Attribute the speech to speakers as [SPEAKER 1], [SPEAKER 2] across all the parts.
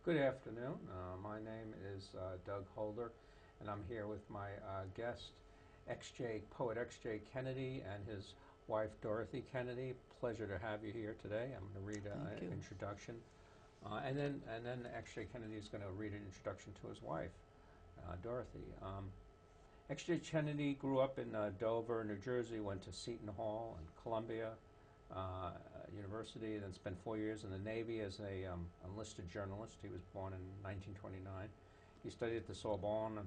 [SPEAKER 1] Good afternoon. My name is Doug Holder, and I'm here with my guest, poet X.J. Kennedy, and his wife Dorothy Kennedy. Pleasure to have you here today. I'm going to read an introduction, and then X.J. Kennedy is going to read an introduction to his wife, Dorothy. X.J. Kennedy grew up in Dover, New Jersey. Went to Seton Hall and Columbia University, then spent 4 years in the Navy as a enlisted journalist. He was born in 1929. He studied at the Sorbonne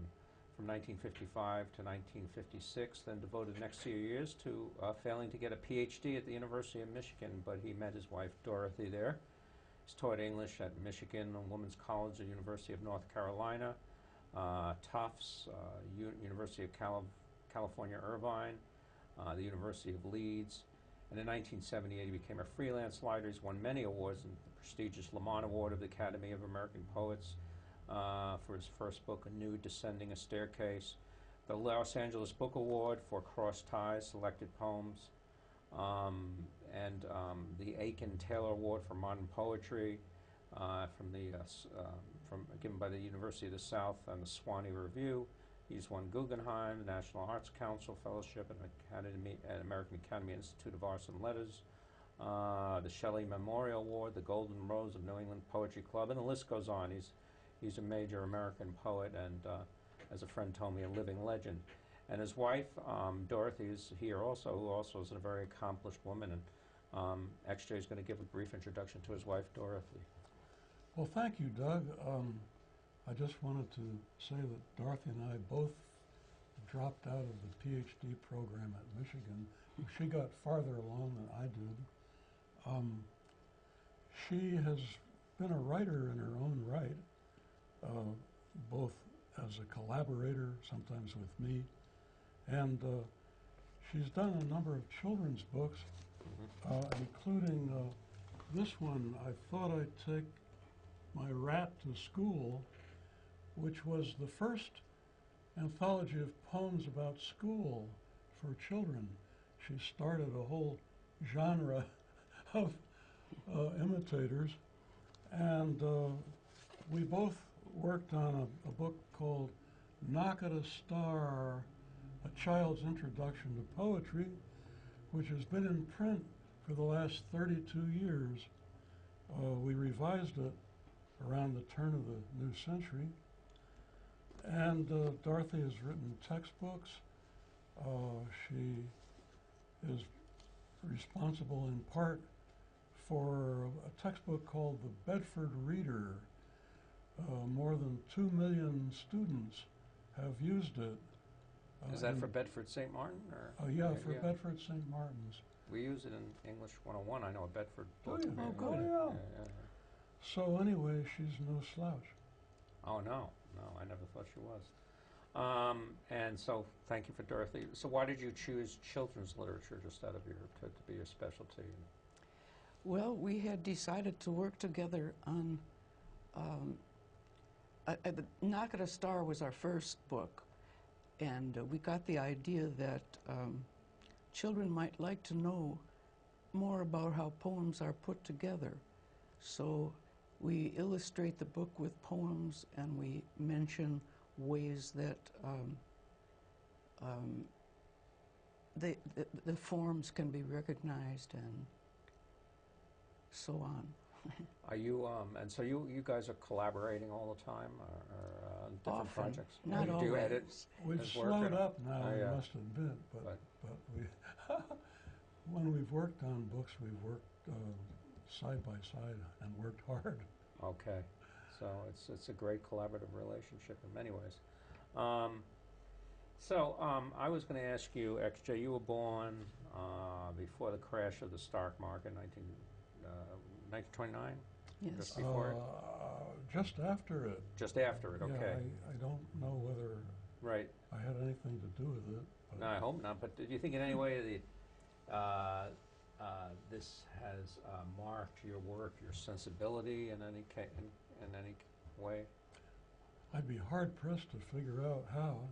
[SPEAKER 1] from 1955 to 1956, then devoted the next few years to failing to get a Ph.D. at the University of Michigan, but he met his wife Dorothy there. He's taught English at Michigan and Women's College, the University of North Carolina, Tufts, University of California Irvine, the University of Leeds. And in 1978, he became a freelance writer. He's won many awards, and the prestigious Lamont Award of the Academy of American Poets for his first book, A Nude Descending a Staircase, the Los Angeles Book Award for Cross Ties, Selected Poems, and the Aiken-Taylor Award for Modern Poetry given by the University of the South and the Swanee Review. He's won Guggenheim, the National Arts Council Fellowship at American Academy Institute of Arts and Letters, the Shelley Memorial Award, the Golden Rose of New England Poetry Club, and the list goes on. He's a major American poet and, as a friend told me, a living legend. And his wife, Dorothy, is here also, who also is a very accomplished woman. And XJ is going to give a brief introduction to his wife, Dorothy.
[SPEAKER 2] Well, thank you, Doug. I just wanted to say that Dorothy and I both dropped out of the Ph.D. program at Michigan. She got farther along than I did. She has been a writer in her own right, both as a collaborator, sometimes with me, and she's done a number of children's books, including this one. I thought I'd take my rat to school, which was the first anthology of poems about school for children. She started a whole genre of imitators, and we both worked on a book called Knock at a Star, A Child's Introduction to Poetry, which has been in print for the last 32 years. We revised it around the turn of the new century. And Dorothy has written textbooks. She is responsible in part for a textbook called The Bedford Reader. More than 2 million students have used it.
[SPEAKER 1] Is that for Bedford St. Martin? Or?
[SPEAKER 2] Yeah, for Bedford St. Martin's.
[SPEAKER 1] We use it in English 101. I know a Bedford book.
[SPEAKER 2] Oh, good. Yeah. So anyway, she's no slouch.
[SPEAKER 1] Oh, no, I never thought she was. And so, thank you for Dorothy. So why did you choose children's literature just out of to be your specialty?
[SPEAKER 3] Well, we had decided to work together on, Knock at a Star was our first book, and we got the idea that children might like to know more about how poems are put together. So we illustrate the book with poems, and we mention ways that the forms can be recognized and so on.
[SPEAKER 1] Are you, and so you guys are collaborating all the time, or on different
[SPEAKER 3] Often,
[SPEAKER 1] projects?
[SPEAKER 3] not
[SPEAKER 1] Do you
[SPEAKER 3] always.
[SPEAKER 1] edit?
[SPEAKER 2] We've slowed up now, I must admit, but we, when we've worked on books, we've worked side by side and worked hard.
[SPEAKER 1] Okay, so it's a great collaborative relationship in many ways. I was going to ask you, XJ, you were born before the crash of the stock market, 1929?
[SPEAKER 3] Yes.
[SPEAKER 1] Just before it?
[SPEAKER 2] Just after it.
[SPEAKER 1] Just after it, okay.
[SPEAKER 2] Yeah, I don't know whether I had anything to do with it.
[SPEAKER 1] No, I hope not, but do you think in any way that this has marked your work, your sensibility in any way?
[SPEAKER 2] I'd be hard-pressed to figure out how.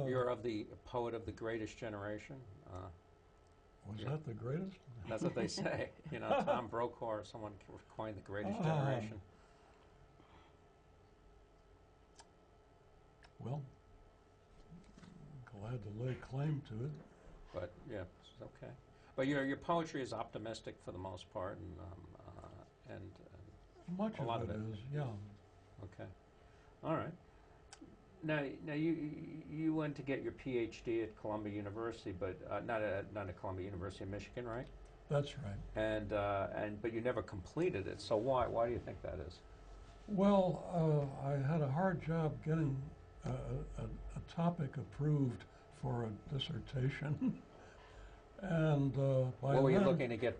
[SPEAKER 1] You're of the poet of the greatest generation?
[SPEAKER 2] Was
[SPEAKER 1] Yeah.
[SPEAKER 2] that the greatest?
[SPEAKER 1] That's what they say. You know, Tom Brokaw or someone coined the greatest generation.
[SPEAKER 2] Well, glad to lay claim to it.
[SPEAKER 1] But yeah, it's okay. But your poetry is optimistic for the most part, and
[SPEAKER 2] Much
[SPEAKER 1] a lot
[SPEAKER 2] of
[SPEAKER 1] of
[SPEAKER 2] it
[SPEAKER 1] it.
[SPEAKER 2] is, yeah.
[SPEAKER 1] okay, all right. Now you went to get your Ph.D. at Columbia University, but not at Columbia University in Michigan, right?
[SPEAKER 2] That's right.
[SPEAKER 1] And but you never completed it. So why do you think that is?
[SPEAKER 2] Well, I had a hard job getting a topic approved for a dissertation. And by
[SPEAKER 1] What were you
[SPEAKER 2] then,
[SPEAKER 1] looking to get?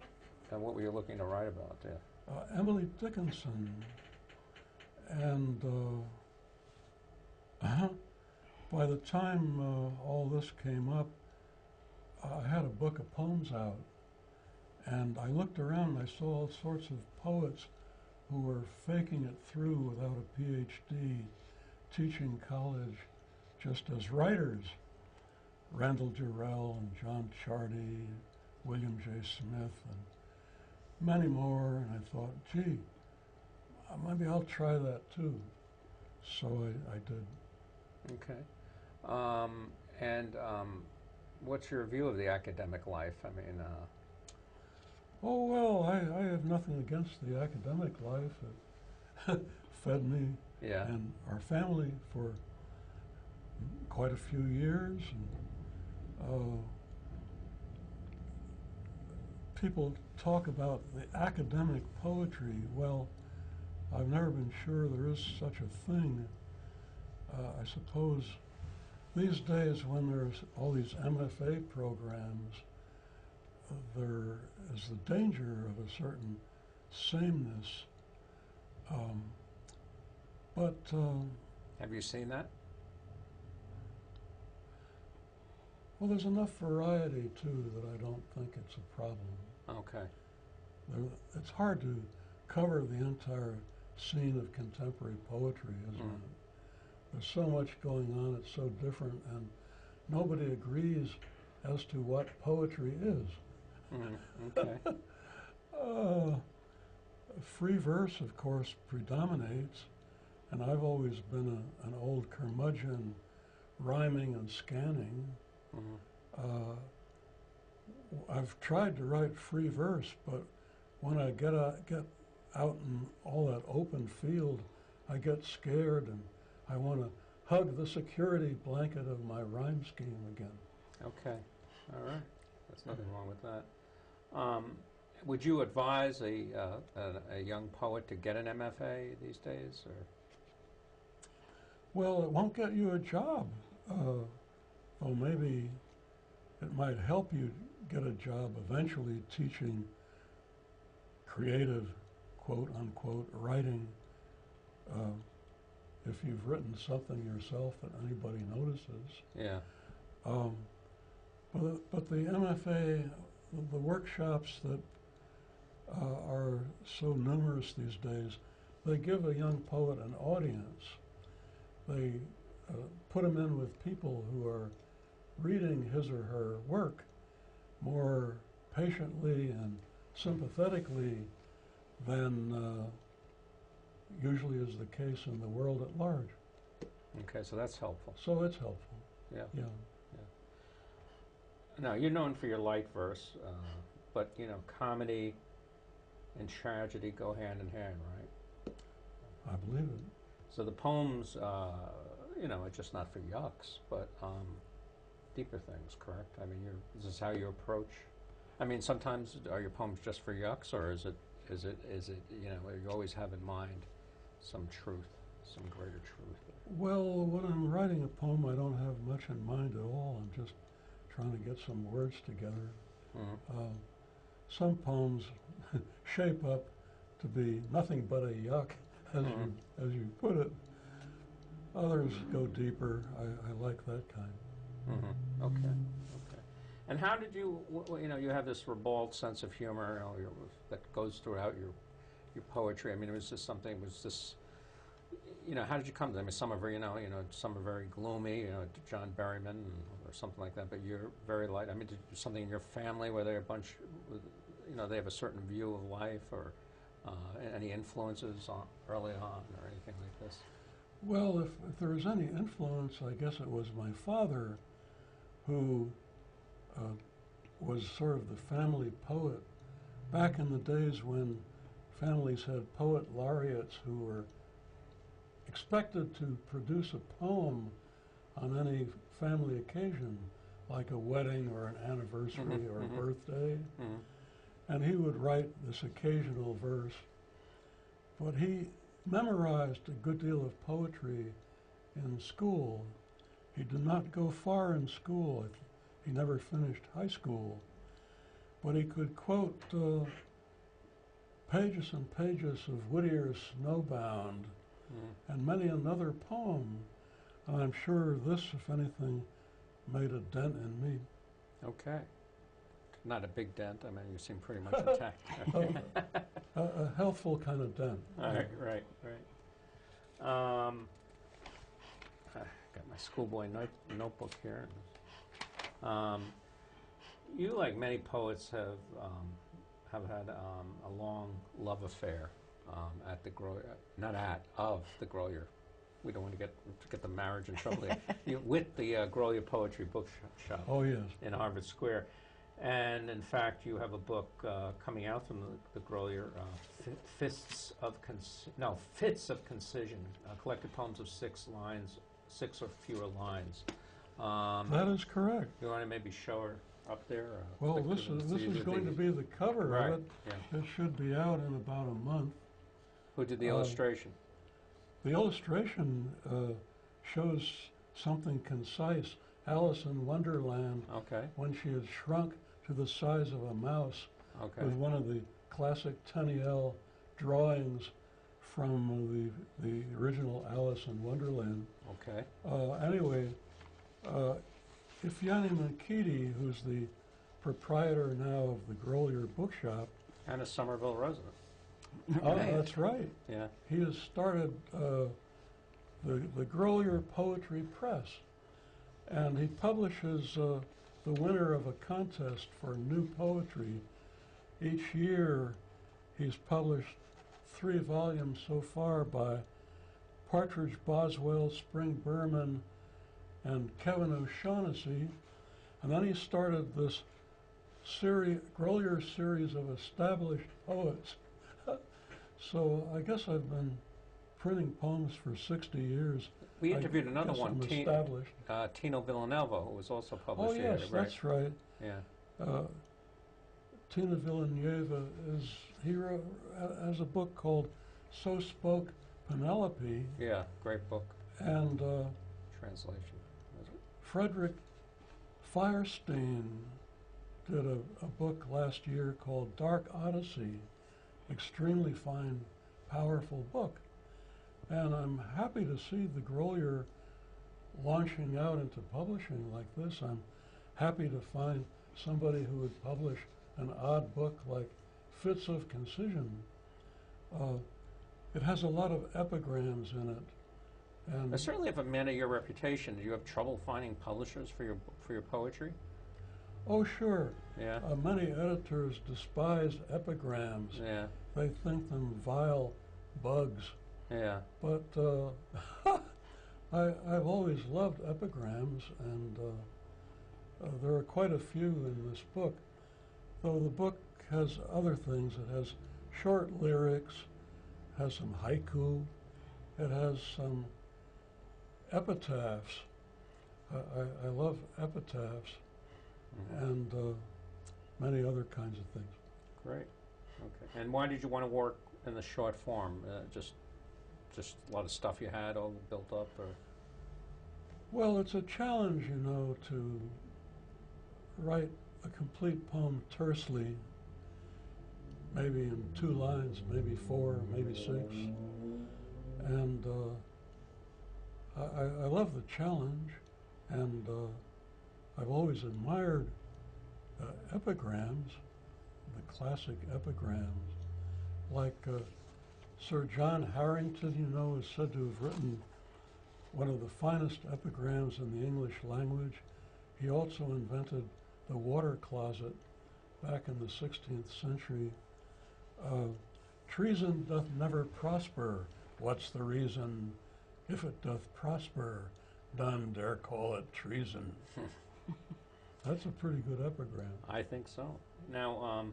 [SPEAKER 1] What were you looking to write about? Yeah.
[SPEAKER 2] Emily Dickinson. And by the time all this came up, I had a book of poems out. And I looked around and I saw all sorts of poets who were faking it through without a Ph.D., teaching college just as writers. Randall Jarrell and John Chardy, William J. Smith, and many more. And I thought, gee, maybe I'll try that too. So I did.
[SPEAKER 1] Okay. And what's your view of the academic life? I mean,
[SPEAKER 2] Oh, well, I have nothing against the academic life. It fed me
[SPEAKER 1] yeah.
[SPEAKER 2] and our family for quite a few years. And people talk about the academic poetry. Well, I've never been sure there is such a thing. I suppose these days when there's all these MFA programs, there is the danger of a certain sameness.
[SPEAKER 1] Have you seen that?
[SPEAKER 2] Well, there's enough variety too that I don't think it's a problem.
[SPEAKER 1] Okay.
[SPEAKER 2] It's hard to cover the entire scene of contemporary poetry, isn't it? There's so much going on, it's so different, and nobody agrees as to what poetry is.
[SPEAKER 1] Okay.
[SPEAKER 2] Free verse, of course, predominates, and I've always been an old curmudgeon, rhyming and scanning. I've tried to write free verse, but when I get out in all that open field, I get scared and I want to hug the security blanket of my rhyme scheme again.
[SPEAKER 1] Okay. All right. There's nothing wrong with that. Would you advise a young poet to get an MFA these days, or?
[SPEAKER 2] Well, it won't get you a job. Though maybe it might help you get a job eventually teaching creative, quote unquote, writing, if you've written something yourself that anybody notices.
[SPEAKER 1] Yeah.
[SPEAKER 2] But the MFA, the workshops that are so numerous these days, they give a young poet an audience. They put him in with people who are reading his or her work more patiently and sympathetically than usually is the case in the world at large.
[SPEAKER 1] Okay, so that's helpful.
[SPEAKER 2] So it's helpful.
[SPEAKER 1] Yeah.
[SPEAKER 2] Yeah.
[SPEAKER 1] Now, you're known for your light verse, but, you know, comedy and tragedy go hand in hand, right?
[SPEAKER 2] I believe it.
[SPEAKER 1] So the poems, you know, are just not for yucks, but deeper things, correct? I mean, is this how you approach? I mean, sometimes are your poems just for yucks, or is it, you know, you always have in mind some truth, some greater truth?
[SPEAKER 2] Well, when I'm writing a poem, I don't have much in mind at all. I'm just trying to get some words together. Some poems shape up to be nothing but a yuck, as you put it. Others go deeper. I like that kind.
[SPEAKER 1] Okay. And how did you, you know, you have this ribald sense of humor, you know, that goes throughout your poetry. I mean, was this how did you come to them? I mean, some are very, some are very gloomy, John Berryman or something like that, but you're very light. I mean, did something in your family where they're a bunch, they have a certain view of life, or any influences early on or anything like this?
[SPEAKER 2] Well, if there was any influence, I guess it was my father, who was sort of the family poet. Back in the days when families had poet laureates who were expected to produce a poem on any family occasion, like a wedding or an anniversary or a birthday, and he would write this occasional verse. But he memorized a good deal of poetry in school. He did not go far in school. He never finished high school. But he could quote pages and pages of Whittier's Snowbound and many another poem. And I'm sure this, if anything, made a dent in me.
[SPEAKER 1] Okay. Not a big dent. I mean, you seem pretty much intact.
[SPEAKER 2] A healthful kind of dent.
[SPEAKER 1] All right, right. Got my schoolboy notebook here. You, like many poets, have had a long love affair at the of the Grolier. We don't want to get the marriage in trouble here. With the Grolier Poetry Bookshop.
[SPEAKER 2] Oh yes.
[SPEAKER 1] In Harvard Square. And in fact, you have a book coming out from the Grolier, Fits of Concision, collected poems of 6 or fewer lines.
[SPEAKER 2] That is correct.
[SPEAKER 1] You want to maybe show her up there?
[SPEAKER 2] Well, this is going to be the cover
[SPEAKER 1] right.
[SPEAKER 2] of it.
[SPEAKER 1] Yeah.
[SPEAKER 2] It should be out in about a month.
[SPEAKER 1] Who did the illustration?
[SPEAKER 2] The illustration shows something concise. Alice in Wonderland, when she had shrunk to the size of a mouse, with one of the classic Tenniel drawings from the original Alice in Wonderland.
[SPEAKER 1] Okay.
[SPEAKER 2] Anyway, Ifeanyi Makiti, who's the proprietor now of the Grolier Bookshop.
[SPEAKER 1] And a Somerville resident.
[SPEAKER 2] Oh, that's right.
[SPEAKER 1] Yeah.
[SPEAKER 2] He has started the Grolier Poetry Press. And he publishes the winner of a contest for new poetry. Each year, he's published 3 volumes so far by Partridge Boswell, Spring Berman, and Kevin O'Shaughnessy. And then he started this Grolier series of established poets. So I guess I've been printing poems for 60 years.
[SPEAKER 1] We interviewed another one,
[SPEAKER 2] Tino
[SPEAKER 1] Villanova, who was also published here.
[SPEAKER 2] Oh yes, that's right.
[SPEAKER 1] Yeah.
[SPEAKER 2] Tina Villanova has a book called So Spoke Penelope.
[SPEAKER 1] Yeah, great book.
[SPEAKER 2] And
[SPEAKER 1] translation.
[SPEAKER 2] Frederick Firestein did a book last year called Dark Odyssey. Extremely fine, powerful book. And I'm happy to see the Grolier launching out into publishing like this. I'm happy to find somebody who would publish an odd book like Fits of Concision. It has a lot of epigrams in it. And
[SPEAKER 1] I certainly have a man of your reputation. Do you have trouble finding publishers for your poetry?
[SPEAKER 2] Oh, sure.
[SPEAKER 1] Yeah.
[SPEAKER 2] Many editors despise epigrams.
[SPEAKER 1] Yeah.
[SPEAKER 2] They think them vile bugs.
[SPEAKER 1] Yeah.
[SPEAKER 2] But I've always loved epigrams, and there are quite a few in this book. Though the book has other things. It has short lyrics, has some haiku, it has some epitaphs. I love epitaphs, and many other kinds of things.
[SPEAKER 1] Great. Okay. And why did you want to work in the short form? Just a lot of stuff you had all built up, or?
[SPEAKER 2] Well, it's a challenge, to write a complete poem tersely, maybe in 2 lines, maybe 4, maybe 6. And I love the challenge, and I've always admired epigrams, the classic epigrams, like Sir John Harrington, you know, is said to have written one of the finest epigrams in the English language. He also invented the water closet back in the 16th century. Treason doth never prosper. What's the reason? If it doth prosper, none dare call it treason. That's a pretty good epigram.
[SPEAKER 1] I think so. Now,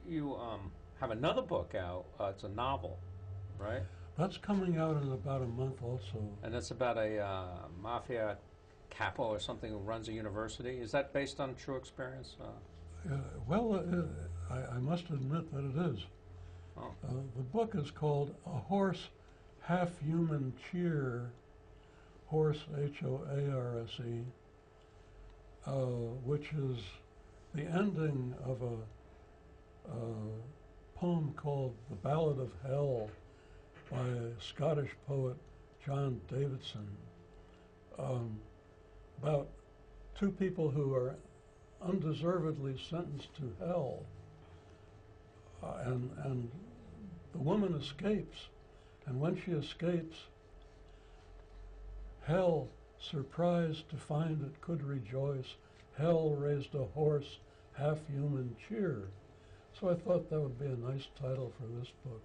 [SPEAKER 1] you have another book out. It's a novel, right?
[SPEAKER 2] That's coming out in about a month also.
[SPEAKER 1] And it's about a mafia capo or something who runs a university. Is that based on true experience?
[SPEAKER 2] Well, I must admit that it is.
[SPEAKER 1] Oh.
[SPEAKER 2] The book is called A Horse Half-Human Cheer, Horse, H-O-A-R-S-E, which is the ending of a poem called The Ballad of Hell by Scottish poet John Davidson, about two people who are undeservedly sentenced to hell, and the woman escapes, and when she escapes, hell, surprised to find it could rejoice, hell raised a hoarse, half-human cheer. So I thought that would be a nice title for this book.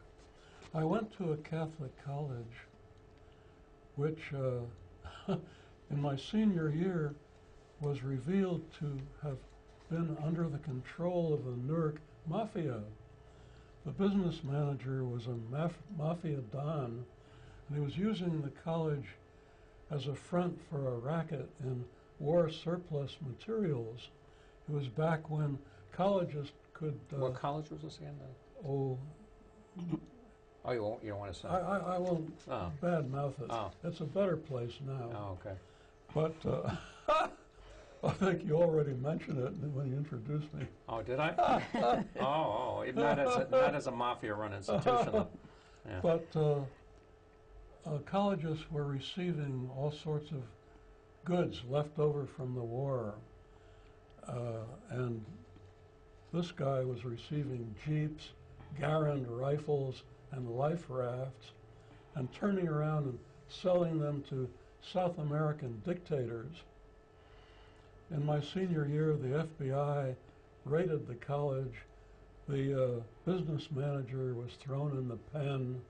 [SPEAKER 2] I went to a Catholic college, which in my senior year was revealed to have been under the control of the Newark Mafia. The business manager was a mafia don, and he was using the college as a front for a racket in war surplus materials. It was back when colleges could...
[SPEAKER 1] what college was this again?
[SPEAKER 2] Oh,
[SPEAKER 1] you don't want to say?
[SPEAKER 2] I won't badmouth it.
[SPEAKER 1] Oh.
[SPEAKER 2] It's a better place now.
[SPEAKER 1] Oh, okay.
[SPEAKER 2] But I think you already mentioned it when you introduced me.
[SPEAKER 1] Oh, did I? Not as a mafia-run institution. Yeah.
[SPEAKER 2] But colleges were receiving all sorts of goods left over from the war, and this guy was receiving jeeps, Garand rifles, and life rafts, and turning around and selling them to South American dictators. In my senior year, the FBI raided the college. The business manager was thrown in the pen.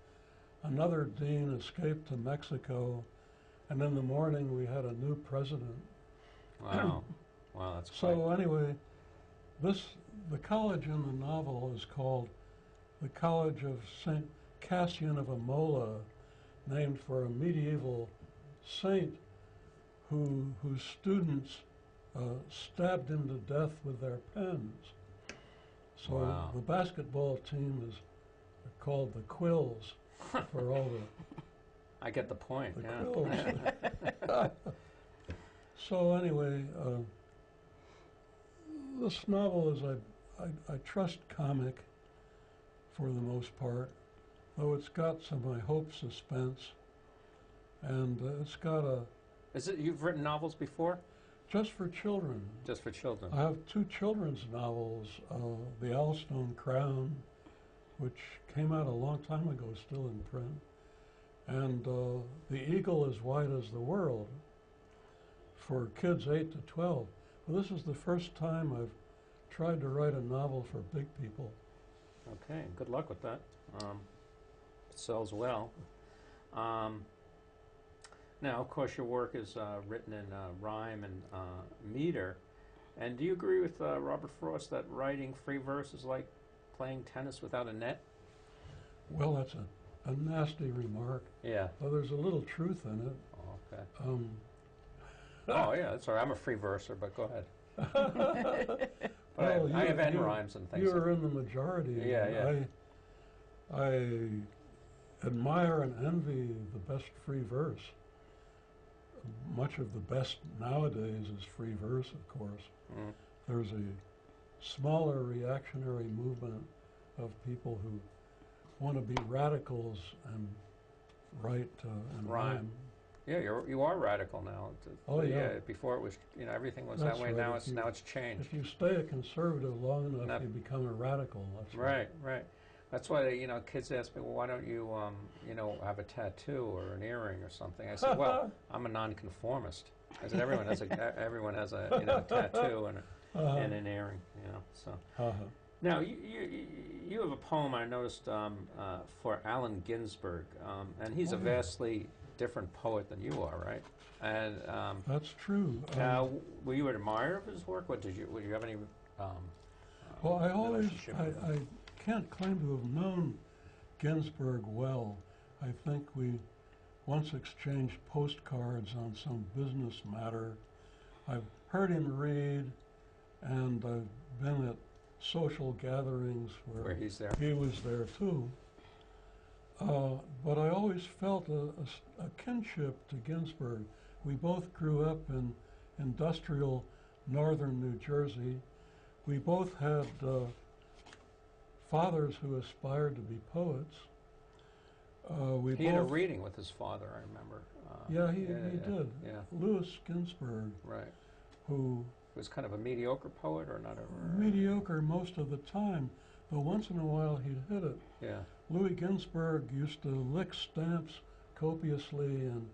[SPEAKER 2] Another dean escaped to Mexico, and in the morning we had a new president.
[SPEAKER 1] Wow. Wow, that's
[SPEAKER 2] so
[SPEAKER 1] quite...
[SPEAKER 2] anyway, the college in the novel is called the College of St Cassian of Imola, named for a medieval saint whose students stabbed him to death with their pens. So
[SPEAKER 1] wow.
[SPEAKER 2] The basketball team is called the Quills for all the...
[SPEAKER 1] I get the point,
[SPEAKER 2] the Quills. So anyway, this novel is, I trust, comic for the most part, though it's got some, I hope, suspense, and it's got a...
[SPEAKER 1] Is it, you've written novels before?
[SPEAKER 2] Just for children.
[SPEAKER 1] Just for children.
[SPEAKER 2] I have two children's novels, The Owlstone Crown, which came out a long time ago, still in print, and The Eagle as Wide as the World, for kids 8 to 12. Well, this is the first time I've tried to write a novel for big people.
[SPEAKER 1] Okay, good luck with that. It sells well. Now, of course, your work is written in rhyme and meter. And do you agree with Robert Frost that writing free verse is like playing tennis without a net?
[SPEAKER 2] Well, that's a nasty remark.
[SPEAKER 1] Yeah.
[SPEAKER 2] Well, there's a little truth in it.
[SPEAKER 1] Oh, okay. Oh, yeah, that's all right. I'm a free verser, but go ahead. But
[SPEAKER 2] well,
[SPEAKER 1] I have end rhymes and things.
[SPEAKER 2] You're in the majority.
[SPEAKER 1] Yeah, yeah.
[SPEAKER 2] I admire and envy the best free verse. Much of the best nowadays is free verse, of course. Mm. There's a smaller reactionary movement of people who want to be radicals and write and rhyme.
[SPEAKER 1] Yeah, you are radical now.
[SPEAKER 2] Oh yeah.
[SPEAKER 1] Before it was, everything was
[SPEAKER 2] That's
[SPEAKER 1] that way.
[SPEAKER 2] right.
[SPEAKER 1] Now it's changed.
[SPEAKER 2] If you stay a conservative long enough, you become a radical. That's
[SPEAKER 1] right. Right. That's why, kids ask me, well, why don't you, have a tattoo or an earring or something? I said, well, I'm a nonconformist. I said, everyone has a tattoo and an earring, so. Now, you have a poem I noticed for Allen Ginsburg, and he's a vastly different poet than you are, right? And
[SPEAKER 2] that's true.
[SPEAKER 1] were you an admirer of his work? Would you have any?
[SPEAKER 2] Well,
[SPEAKER 1] relationship with him?
[SPEAKER 2] I can't claim to have known Ginsburg well. I think we once exchanged postcards on some business matter. I've heard him read, and I've been at social gatherings where
[SPEAKER 1] he's there.
[SPEAKER 2] He was there too. But I always felt a kinship to Ginsburg. We both grew up in industrial northern New Jersey. We both had fathers who aspired to be poets.
[SPEAKER 1] He had a reading with his father, I remember.
[SPEAKER 2] Yeah, he did.
[SPEAKER 1] Yeah.
[SPEAKER 2] Louis Ginsburg,
[SPEAKER 1] Right.
[SPEAKER 2] who
[SPEAKER 1] Was kind of a mediocre poet, or not a...
[SPEAKER 2] mediocre most of the time, but once in a while he'd hit it.
[SPEAKER 1] Yeah.
[SPEAKER 2] Louis Ginsburg used to lick stamps copiously, and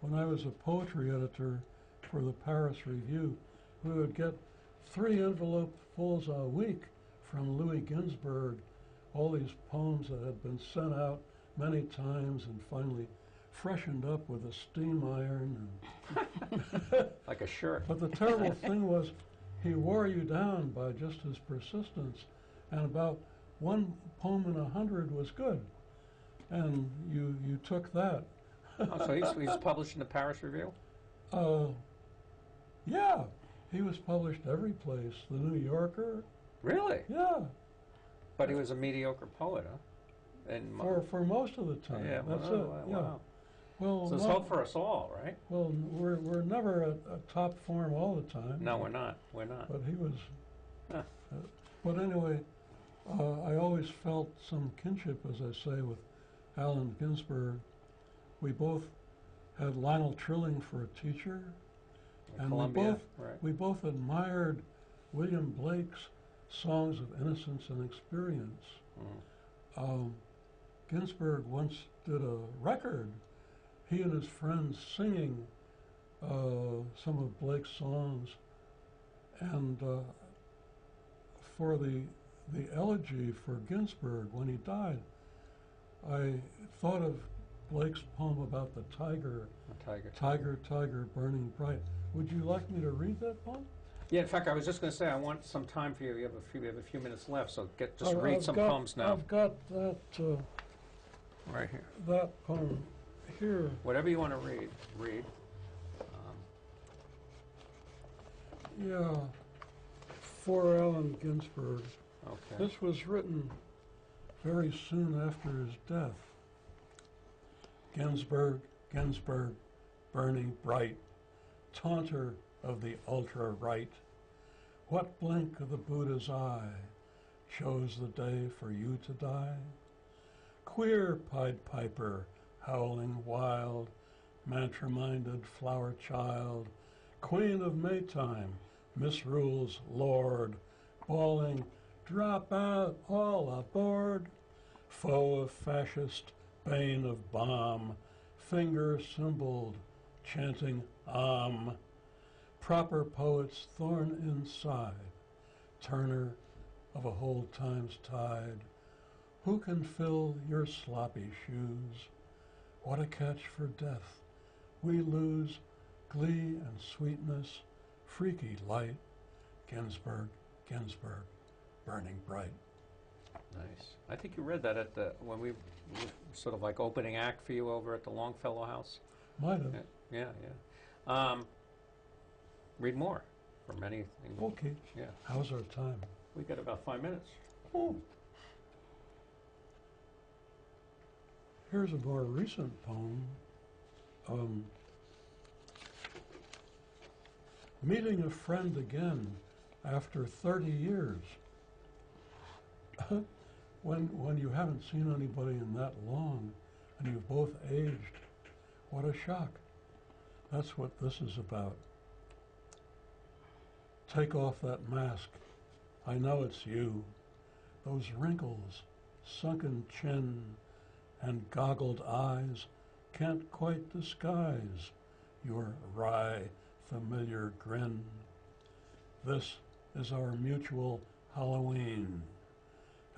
[SPEAKER 2] when I was a poetry editor for the Paris Review, we would get 3 envelopes a week from Louis Ginsburg, all these poems that had been sent out many times and finally freshened up with a steam iron. And
[SPEAKER 1] Like a shirt.
[SPEAKER 2] but the terrible thing was he wore you down by just his persistence, and about 1 poem in 100 was good, and you took that.
[SPEAKER 1] Oh, so he's published in the Paris Review?
[SPEAKER 2] Yeah, he was published every place. The New Yorker.
[SPEAKER 1] Really?
[SPEAKER 2] Yeah,
[SPEAKER 1] But he was a mediocre poet, huh? And
[SPEAKER 2] for most of the time.
[SPEAKER 1] yeah,
[SPEAKER 2] That's
[SPEAKER 1] wow,
[SPEAKER 2] it.
[SPEAKER 1] wow,
[SPEAKER 2] Yeah.
[SPEAKER 1] wow.
[SPEAKER 2] Well,
[SPEAKER 1] So there's hope for us all, right?
[SPEAKER 2] well, we're never at top form all the time.
[SPEAKER 1] No, we're not. We're not.
[SPEAKER 2] But he was.
[SPEAKER 1] Huh.
[SPEAKER 2] But anyway, I always felt some kinship, as I say, with Allen Ginsburg. We both had Lionel Trilling for a teacher, and
[SPEAKER 1] Columbia, right?
[SPEAKER 2] we both admired William Blake's songs of innocence and experience.
[SPEAKER 1] Mm.
[SPEAKER 2] Ginsburg once did a record, he and his friends singing some of Blake's songs, and for the elegy for Ginsburg when he died, I thought of Blake's poem about the tiger.
[SPEAKER 1] A tiger.
[SPEAKER 2] Tiger, tiger, burning bright. Would you like me to read that poem?
[SPEAKER 1] Yeah, in fact, I was just going to say I want some time for you. We have a few minutes left, so read
[SPEAKER 2] I've
[SPEAKER 1] some
[SPEAKER 2] got-
[SPEAKER 1] poems now.
[SPEAKER 2] I've got that
[SPEAKER 1] Right here.
[SPEAKER 2] that poem here.
[SPEAKER 1] Whatever you want to read. Read.
[SPEAKER 2] Yeah, for Allen Ginsburg.
[SPEAKER 1] Okay.
[SPEAKER 2] This was written very soon after his death. Ginsburg, Ginsburg, burning bright, taunter of the ultra-right, what blink of the Buddha's eye chose the day for you to die? Queer Pied Piper, howling wild, mantra-minded flower child, queen of Maytime, misrules lord, bawling, drop out, all aboard, foe of fascist, bane of bomb, finger symboled, chanting proper poet's thorn inside, turner of a whole time's tide, who can fill your sloppy shoes? What a catch for death, we lose glee and sweetness, freaky light, Ginsburg, Ginsburg, burning bright.
[SPEAKER 1] Nice. I think you read that at when we were sort of like opening act for you over at the Longfellow House.
[SPEAKER 2] Might have.
[SPEAKER 1] Yeah. Read more from anything.
[SPEAKER 2] Okay.
[SPEAKER 1] Yeah.
[SPEAKER 2] How's our time?
[SPEAKER 1] We got about 5 minutes.
[SPEAKER 2] Oh. Here's a more recent poem. Meeting a friend again after 30 years. When you haven't seen anybody in that long and you've both aged, what a shock. That's what this is about. Take off that mask. I know it's you. Those wrinkles, sunken chin and goggled eyes can't quite disguise your wry, familiar grin. This is our mutual Halloween.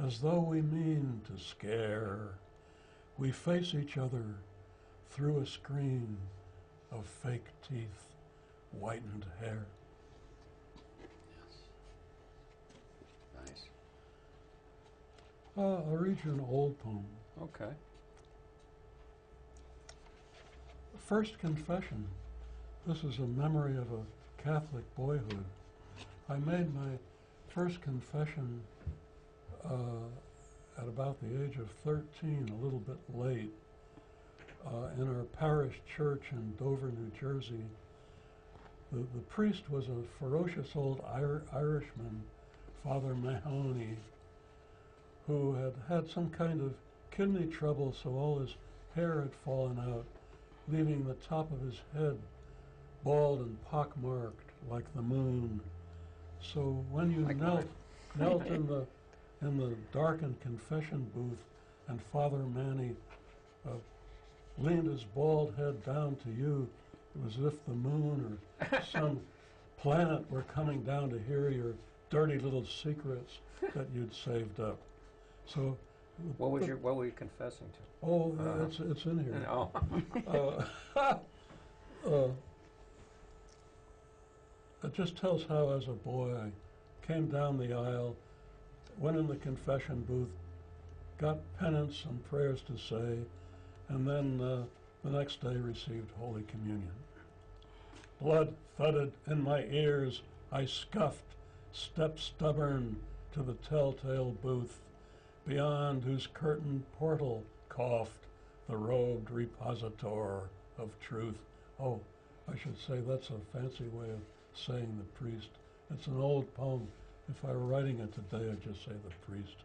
[SPEAKER 2] As though we mean to scare, we face each other through a screen of fake teeth, whitened hair.
[SPEAKER 1] Nice.
[SPEAKER 2] I'll read you an old poem.
[SPEAKER 1] Okay.
[SPEAKER 2] First confession. This is a memory of a Catholic boyhood. I made my first confession at about the age of 13, a little bit late, in our parish church in Dover, New Jersey. The priest was a ferocious old Irishman, Father Mahoney, who had had some kind of kidney trouble, so all his hair had fallen out, leaving the top of his head bald and pockmarked like the moon. So when you knelt in the darkened confession booth, and Father Manny leaned his bald head down to you, it was as if the moon or some planet were coming down to hear your dirty little secrets that you'd saved up. So,
[SPEAKER 1] What were you confessing to?
[SPEAKER 2] oh, it's in here.
[SPEAKER 1] Oh.
[SPEAKER 2] It just tells how, as a boy, I came down the aisle, went in the confession booth, got penance and prayers to say, and then the next day received Holy Communion. Blood thudded in my ears. I scuffed, stepped stubborn to the telltale booth, beyond whose curtained portal coughed the robed repositor of truth. Oh, I should say that's a fancy way of saying the priest. It's an old poem. If I were writing it today, I'd just say the priest.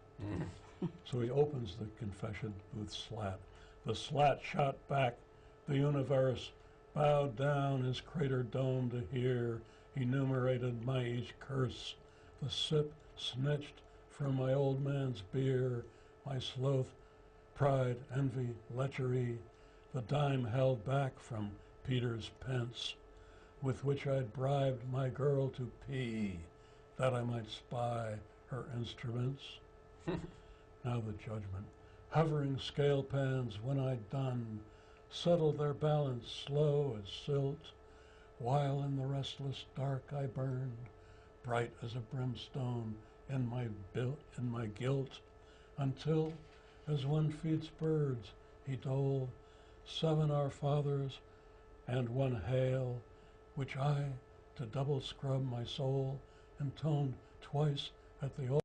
[SPEAKER 2] So he opens the confession booth slat. The slat shot back. The universe bowed down his crater dome to hear. He enumerated my each curse. The sip snitched from my old man's beer. My sloth, pride, envy, lechery. The dime held back from Peter's pence, with which I'd bribed my girl to pee, that I might spy her instruments. Now the judgment. Hovering scale pans, when I'd done, settled their balance slow as silt, while in the restless dark I burned, bright as a brimstone in my guilt, until, as one feeds birds, he doled 7 Our Fathers and 1 Hail, which I, to double scrub my soul, intoned twice at the